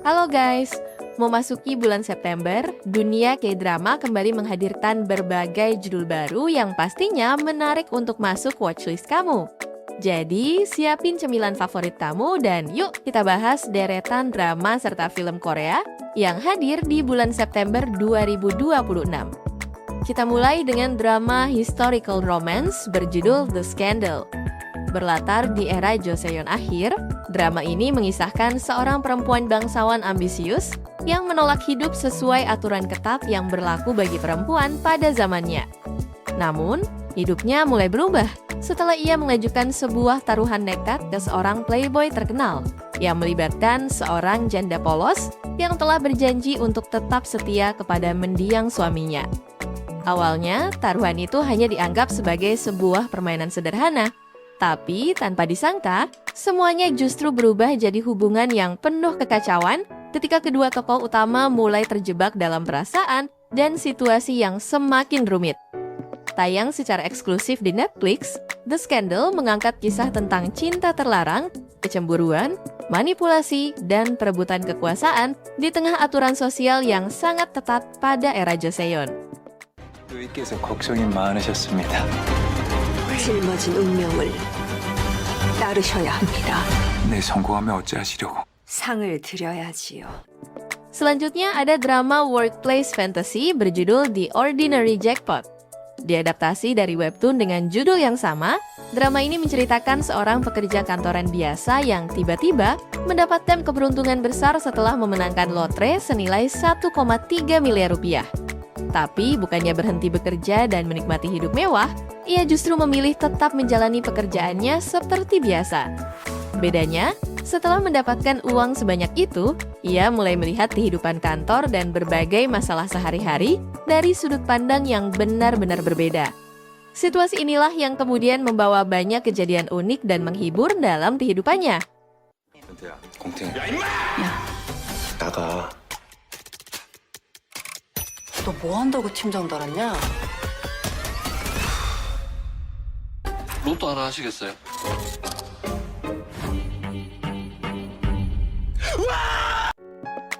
Halo guys, memasuki bulan September, dunia K-drama kembali menghadirkan berbagai judul baru yang pastinya menarik untuk masuk watchlist kamu. Jadi, siapin cemilan favorit kamu dan yuk kita bahas deretan drama serta film Korea yang hadir di bulan September 2026. Kita mulai dengan drama historical romance berjudul The Scandal. Berlatar di era Joseon akhir, drama ini mengisahkan seorang perempuan bangsawan ambisius yang menolak hidup sesuai aturan ketat yang berlaku bagi perempuan pada zamannya. Namun, hidupnya mulai berubah setelah ia mengajukan sebuah taruhan nekat ke seorang playboy terkenal yang melibatkan seorang janda polos yang telah berjanji untuk tetap setia kepada mendiang suaminya. Awalnya, taruhan itu hanya dianggap sebagai sebuah permainan sederhana. Tapi tanpa disangka, semuanya justru berubah jadi hubungan yang penuh kekacauan ketika kedua tokoh utama mulai terjebak dalam perasaan dan situasi yang semakin rumit. Tayang secara eksklusif di Netflix, The Scandal mengangkat kisah tentang cinta terlarang, kecemburuan, manipulasi, dan perebutan kekuasaan di tengah aturan sosial yang sangat ketat pada era Joseon. 누이께서 걱정이 많으셨습니다. 짊어진 운명을 따르셔야 합니다. 내 성공하면 어찌하시려고? 상을 드려야지요. Selanjutnya ada drama workplace fantasy berjudul The Ordinary Jackpot. Diadaptasi dari webtoon dengan judul yang sama, drama ini menceritakan seorang pekerja kantoran biasa yang tiba-tiba mendapatkan keberuntungan besar setelah memenangkan lotre senilai 1,3 miliar rupiah. Tapi bukannya berhenti bekerja dan menikmati hidup mewah, ia justru memilih tetap menjalani pekerjaannya seperti biasa. Bedanya, setelah mendapatkan uang sebanyak itu, ia mulai melihat kehidupan kantor dan berbagai masalah sehari-hari dari sudut pandang yang benar-benar berbeda. Situasi inilah yang kemudian membawa banyak kejadian unik dan menghibur dalam kehidupannya. 공태. 야, 나가. 너 뭐 한다고 팀장 달았냐? 로또 하나 하시겠어요?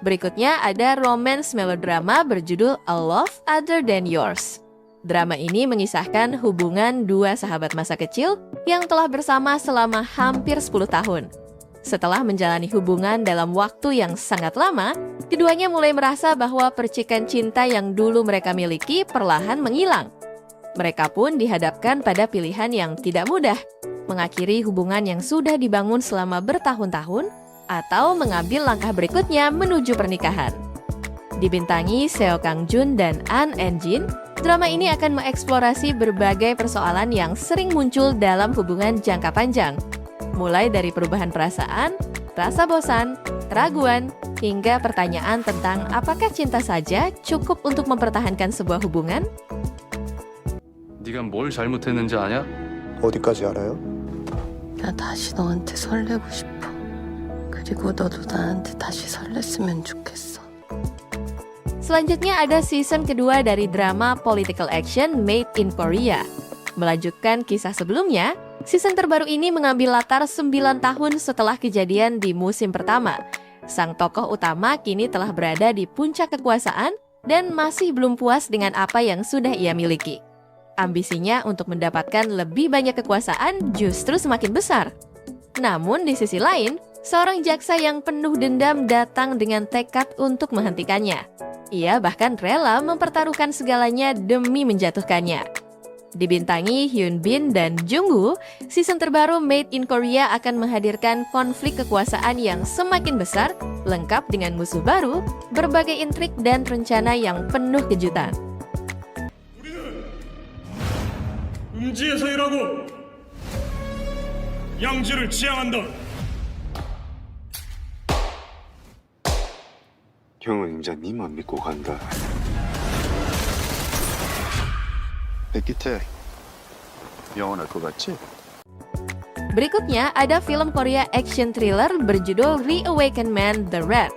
Berikutnya ada romance melodrama berjudul A Love Other Than Yours. Drama ini mengisahkan hubungan dua sahabat masa kecil yang telah bersama selama hampir 10 tahun. Setelah menjalani hubungan dalam waktu yang sangat lama, keduanya mulai merasa bahwa percikan cinta yang dulu mereka miliki perlahan menghilang. Mereka pun dihadapkan pada pilihan yang tidak mudah, mengakhiri hubungan yang sudah dibangun selama bertahun-tahun, atau mengambil langkah berikutnya menuju pernikahan. Dibintangi Seo Kang Jun dan An En Jin, drama ini akan mengeksplorasi berbagai persoalan yang sering muncul dalam hubungan jangka panjang, mulai dari perubahan perasaan, rasa bosan, keraguan, hingga pertanyaan tentang apakah cinta saja cukup untuk mempertahankan sebuah hubungan? 네가 뭘 잘못했는지 아냐? 어디까지 알아요? 나 다시 너한테 설레고 싶어. 그리고 너도 나한테 다시 설렜으면 좋겠어. Selanjutnya ada season kedua dari drama political action Made in Korea. Melanjutkan kisah sebelumnya, season terbaru ini mengambil latar 9 tahun setelah kejadian di musim pertama. Sang tokoh utama kini telah berada di puncak kekuasaan dan masih belum puas dengan apa yang sudah ia miliki. Ambisinya untuk mendapatkan lebih banyak kekuasaan justru semakin besar. Namun di sisi lain, seorang jaksa yang penuh dendam datang dengan tekad untuk menghentikannya. Ia bahkan rela mempertaruhkan segalanya demi menjatuhkannya. Dibintangi Hyun Bin dan Jungwoo, season terbaru Made in Korea akan menghadirkan konflik kekuasaan yang semakin besar, lengkap dengan musuh baru, berbagai intrik dan rencana yang penuh kejutan. 음지에서 일하고 양지를 지향한다. 형은 이제 니만 믿고 간다. 백기태, 영원할 것 같지? Berikutnya ada film Korea action thriller berjudul Reawaken Man The Rat.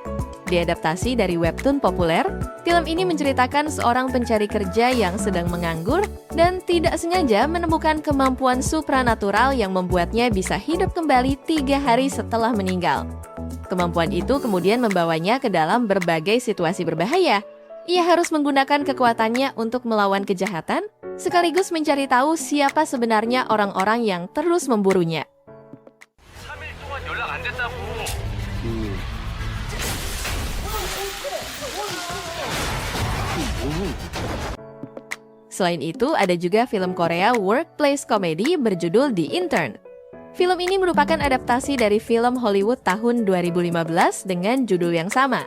Diadaptasi dari webtoon populer, film ini menceritakan seorang pencari kerja yang sedang menganggur dan tidak sengaja menemukan kemampuan supranatural yang membuatnya bisa hidup kembali 3 hari setelah meninggal. Kemampuan itu kemudian membawanya ke dalam berbagai situasi berbahaya. Ia harus menggunakan kekuatannya untuk melawan kejahatan, sekaligus mencari tahu siapa sebenarnya orang-orang yang terus memburunya. Selain itu, ada juga film Korea workplace comedy berjudul The Intern. Film ini merupakan adaptasi dari film Hollywood tahun 2015 dengan judul yang sama.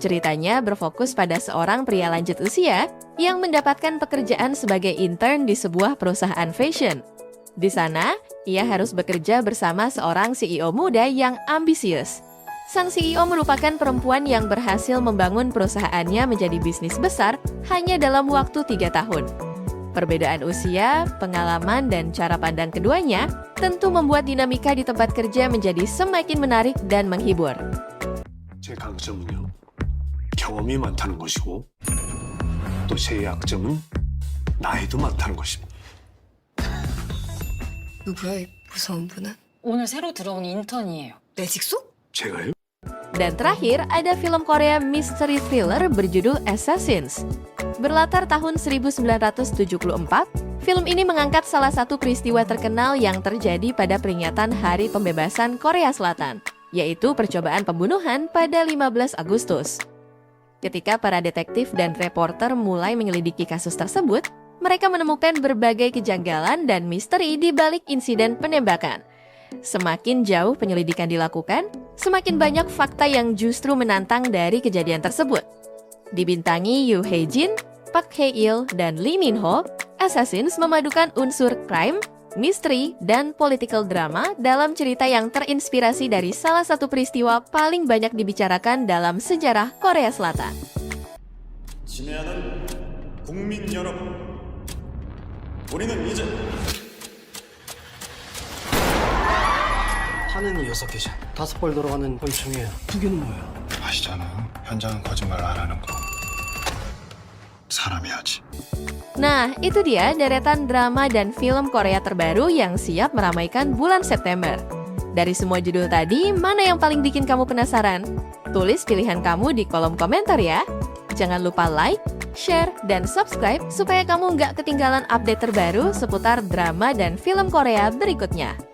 Ceritanya berfokus pada seorang pria lanjut usia yang mendapatkan pekerjaan sebagai intern di sebuah perusahaan fashion. Di sana, ia harus bekerja bersama seorang CEO muda yang ambisius. Sang CEO merupakan perempuan yang berhasil membangun perusahaannya menjadi bisnis besar hanya dalam waktu 3 tahun. Perbedaan usia, pengalaman, dan cara pandang keduanya tentu membuat dinamika di tempat kerja menjadi semakin menarik dan menghibur. 제 강점은요, 경험이 많다는 것이고 또 제 약점은 나이도 많다는 것입니다. 누구야 이 무서운 분은? 오늘 새로 들어온 인턴이에요. 내 직속? 제가요? Dan terakhir, ada film Korea mystery thriller berjudul Assassins. Berlatar tahun 1974, film ini mengangkat salah satu peristiwa terkenal yang terjadi pada peringatan Hari Pembebasan Korea Selatan, yaitu percobaan pembunuhan pada 15 Agustus. Ketika para detektif dan reporter mulai menyelidiki kasus tersebut, mereka menemukan berbagai kejanggalan dan misteri di balik insiden penembakan. Semakin jauh penyelidikan dilakukan, semakin banyak fakta yang justru menantang dari kejadian tersebut. Dibintangi Yoo Hae-jin, Park Hae-il, dan Lee Min-ho, Assassins memadukan unsur crime, misteri, dan political drama dalam cerita yang terinspirasi dari salah satu peristiwa paling banyak dibicarakan dalam sejarah Korea Selatan. 친애하는 국민 여러분, 우리는 이제 하는 6개잖아. 5발 돌아가는 권총이에요. 2개는 뭐예요? 아시잖아요. 현장은 거짓말 안 하는 거. 사람이 하지. Nah, itu dia deretan drama dan film Korea terbaru yang siap meramaikan bulan September. Dari semua judul tadi, mana yang paling bikin kamu penasaran? Tulis pilihan kamu di kolom komentar ya. Jangan lupa like, share, dan subscribe supaya kamu nggak ketinggalan update terbaru seputar drama dan film Korea berikutnya.